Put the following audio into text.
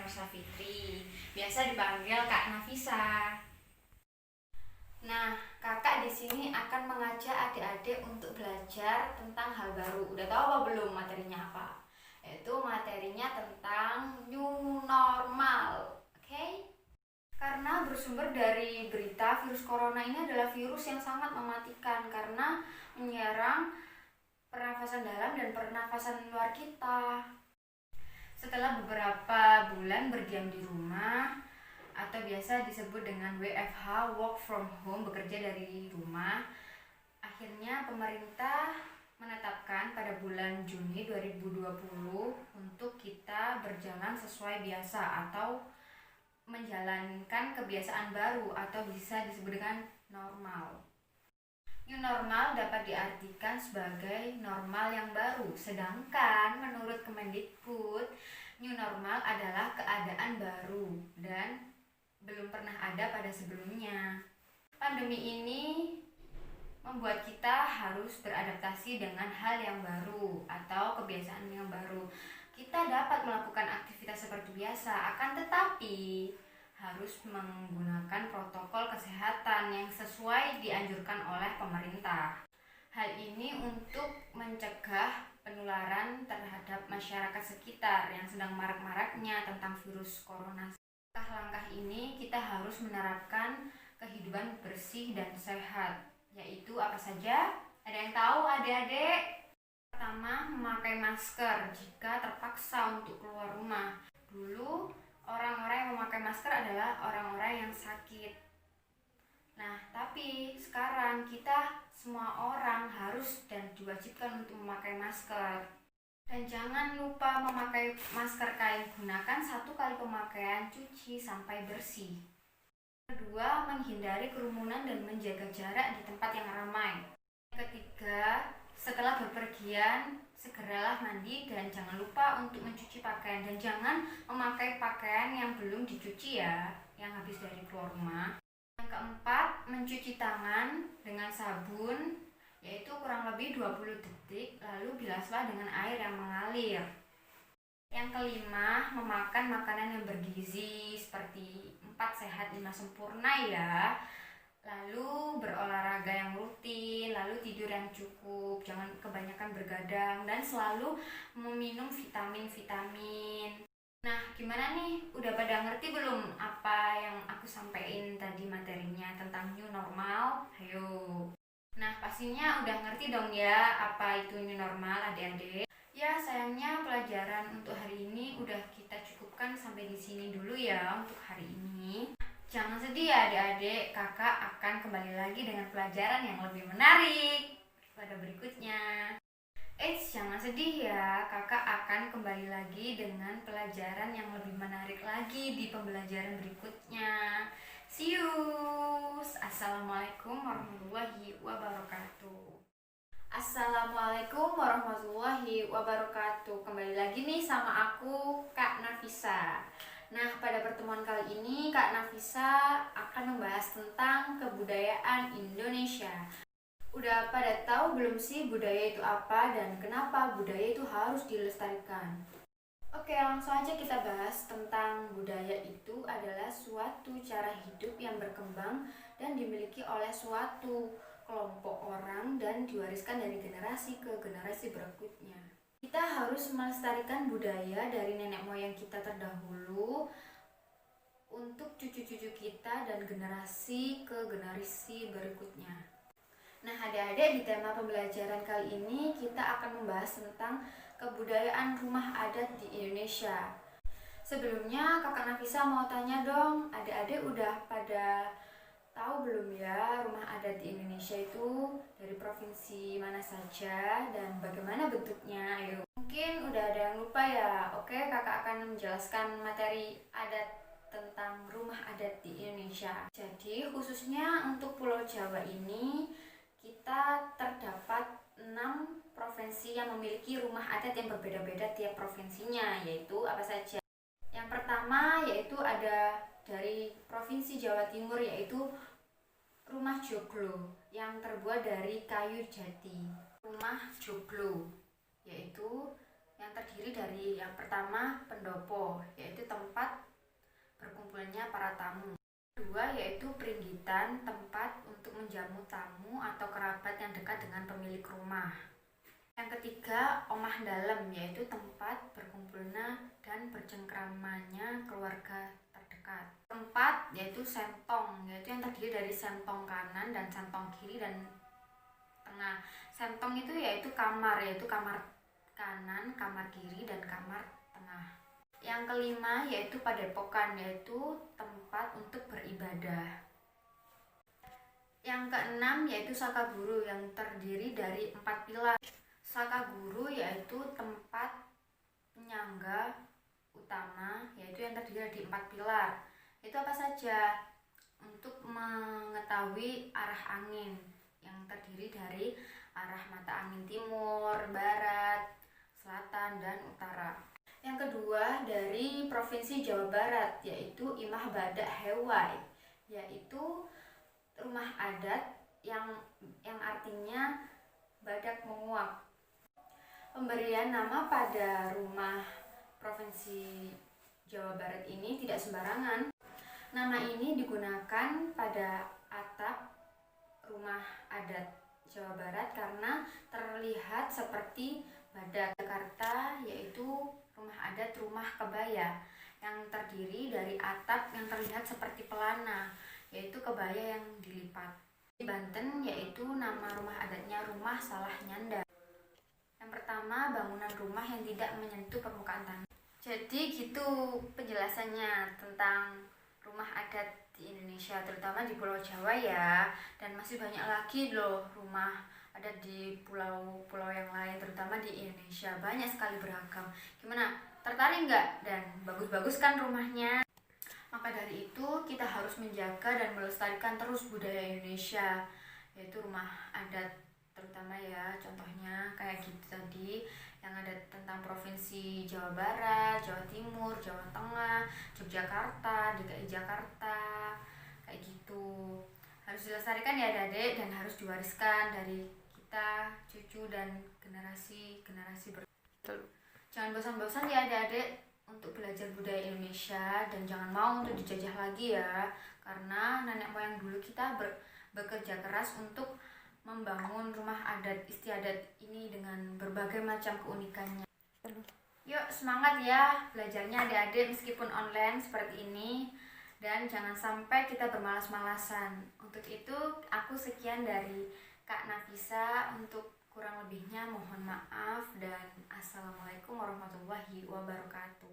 Nafisa Fitri, biasa dipanggil Kak Nafisa. Nah, kakak di sini akan mengajak adik-adik untuk belajar tentang hal baru. Udah tahu apa belum materinya apa? Yaitu materinya tentang new normal. Oke? Karena bersumber dari berita virus corona ini adalah virus yang sangat mematikan karena menyerang pernafasan dalam dan pernafasan luar kita. Setelah beberapa bulan berdiam di rumah atau biasa disebut dengan WFH, work from home, bekerja dari rumah, akhirnya pemerintah menetapkan pada bulan Juni 2020 untuk kita berjalan sesuai biasa atau menjalankan kebiasaan baru atau bisa disebut dengan normal. New normal dapat diartikan sebagai normal yang baru, sedangkan menurut Kemendikbud, new normal adalah keadaan baru dan belum pernah ada pada sebelumnya. Pandemi ini membuat kita harus beradaptasi dengan hal yang baru atau kebiasaan yang baru. Kita dapat melakukan aktivitas seperti biasa, akan tetapi harus menggunakan protokol kesehatan yang sesuai dianjurkan oleh pemerintah. Hal ini untuk mencegah penularan terhadap masyarakat sekitar yang sedang marak-maraknya tentang virus corona. Langkah-langkah ini kita harus menerapkan kehidupan bersih dan sehat, yaitu apa saja? Ada yang tahu adik-adik? Pertama, memakai masker jika terpaksa untuk keluar rumah. Dulu orang-orang yang memakai masker adalah orang-orang yang sakit. Nah, tapi sekarang kita semua orang harus dan diwajibkan untuk memakai masker. Dan jangan lupa memakai masker kain, gunakan 1 kali pemakaian, cuci sampai bersih. Kedua, menghindari kerumunan dan menjaga jarak di tempat yang ramai. Ketiga, setelah bepergian, segeralah mandi dan jangan lupa untuk mencuci pakaian dan jangan memakai pakaian yang belum dicuci ya, yang habis dari keluar rumah. Yang keempat, mencuci tangan dengan sabun, yaitu kurang lebih 20 detik, lalu bilaslah dengan air yang mengalir. Yang kelima, memakan makanan yang bergizi seperti 4 sehat 5 sempurna ya. Lalu berolahraga yang rutin, lalu tidur yang cukup, jangan kebanyakan bergadang, dan selalu meminum vitamin-vitamin. Nah, gimana nih? Udah pada ngerti belum apa yang aku sampaikan tadi materinya tentang new normal? Ayo. Nah, pastinya udah ngerti dong ya apa itu new normal adik-adik. Ya, sayangnya pelajaran untuk hari ini udah kita cukupkan sampai di sini dulu ya untuk hari ini. Jangan sedih ya adik-adik, kakak akan kembali lagi dengan pelajaran yang lebih menarik pada berikutnya. Jangan sedih ya, kakak akan kembali lagi dengan pelajaran yang lebih menarik lagi di pembelajaran berikutnya. See you. Assalamualaikum warahmatullahi wabarakatuh. Assalamualaikum warahmatullahi wabarakatuh. Kembali lagi nih sama aku, Kak Nafisa. Nah, pada pertemuan kali ini Kak Nafisa akan membahas tentang kebudayaan Indonesia. Udah pada tahu belum sih budaya itu apa dan kenapa budaya itu harus dilestarikan? Oke, langsung aja kita bahas tentang budaya itu adalah suatu cara hidup yang berkembang dan dimiliki oleh suatu kelompok orang dan diwariskan dari generasi ke generasi berikutnya. Kita harus melestarikan budaya dari nenek moyang kita terdahulu untuk cucu-cucu kita dan generasi ke generasi berikutnya. Nah, adik-adik, di tema pembelajaran kali ini kita akan membahas tentang kebudayaan rumah adat di Indonesia. Sebelumnya kakak Nafisa mau tanya dong, adik-adik udah pada tahu belum ya rumah adat di Indonesia itu dari provinsi mana saja dan bagaimana bentuknya? Ayo. Mungkin udah ada yang lupa ya. Oke, kakak akan menjelaskan materi adat tentang rumah adat di Indonesia. Jadi khususnya untuk Pulau Jawa ini kita terdapat 6 provinsi yang memiliki rumah adat yang berbeda-beda tiap provinsinya, yaitu apa saja? Yang pertama yaitu ada dari Provinsi Jawa Timur, yaitu rumah joglo yang terbuat dari kayu jati. Rumah joglo yaitu yang terdiri terdiri dari yang pertama pendopo, yaitu tempat berkumpulnya para tamu. Kedua yaitu peringgitan, tempat untuk menjamu tamu atau kerabat yang dekat dengan pemilik rumah. Yang ketiga omah dalem, yaitu tempat berkumpulnya dan bercengkramanya keluarga terdekat. Keempat yaitu sentong, yaitu yang terdiri dari sentong kanan dan sentong kiri dan tengah. Sentong itu yaitu kamar kanan, kamar kiri, dan kamar tengah. Yang kelima yaitu padepokan, yaitu tempat untuk beribadah. Yang keenam yaitu sakaguru yang terdiri dari 4 pilar. Sakaguru yaitu tempat penyangga utama, yaitu yang terdiri dari 4 pilar. Itu apa saja? Untuk mengetahui arah angin yang terdiri dari arah mata angin timur, barat, selatan, dan utara. Yang kedua dari Provinsi Jawa Barat, yaitu Imah Badak Hewai, yaitu rumah adat yang artinya badak menguak. Pemberian nama pada rumah Provinsi Jawa Barat ini tidak sembarangan. Nama ini digunakan pada atap rumah adat Jawa Barat karena terlihat seperti badak. Jakarta yaitu rumah adat rumah kebaya yang terdiri dari atap yang terlihat seperti pelana, yaitu kebaya yang dilipat. Di Banten yaitu nama rumah adatnya rumah Salah Nyanda. Yang pertama, bangunan rumah yang tidak menyentuh permukaan tanah. Jadi gitu penjelasannya tentang rumah adat di Indonesia, terutama di Pulau Jawa ya, dan masih banyak lagi loh rumah adat di pulau-pulau yang lain, terutama di Indonesia. Banyak sekali beragam. Gimana? Tertarik nggak? Dan bagus-bagus kan rumahnya? Maka dari itu kita harus menjaga dan melestarikan terus budaya Indonesia, yaitu rumah adat terutama ya, contohnya kayak gitu tadi yang ada tentang Provinsi Jawa Barat, Jawa Timur, Jawa Tengah, Yogyakarta, DKI Jakarta, kayak gitu. Harus dilestarikan ya adik-adik, dan harus diwariskan dari kita, cucu, dan generasi Jangan bosan-bosan ya adik-adik untuk belajar budaya Indonesia, dan jangan mau untuk dijajah lagi ya, karena nenek moyang dulu kita bekerja keras untuk membangun rumah adat istiadat ini dengan berbagai macam keunikannya. Yuk semangat ya belajarnya adik-adik meskipun online seperti ini, dan jangan sampai kita bermalas-malasan. Untuk itu aku sekian dari Kak Nafisa, untuk kurang lebihnya mohon maaf, dan assalamualaikum warahmatullahi wabarakatuh.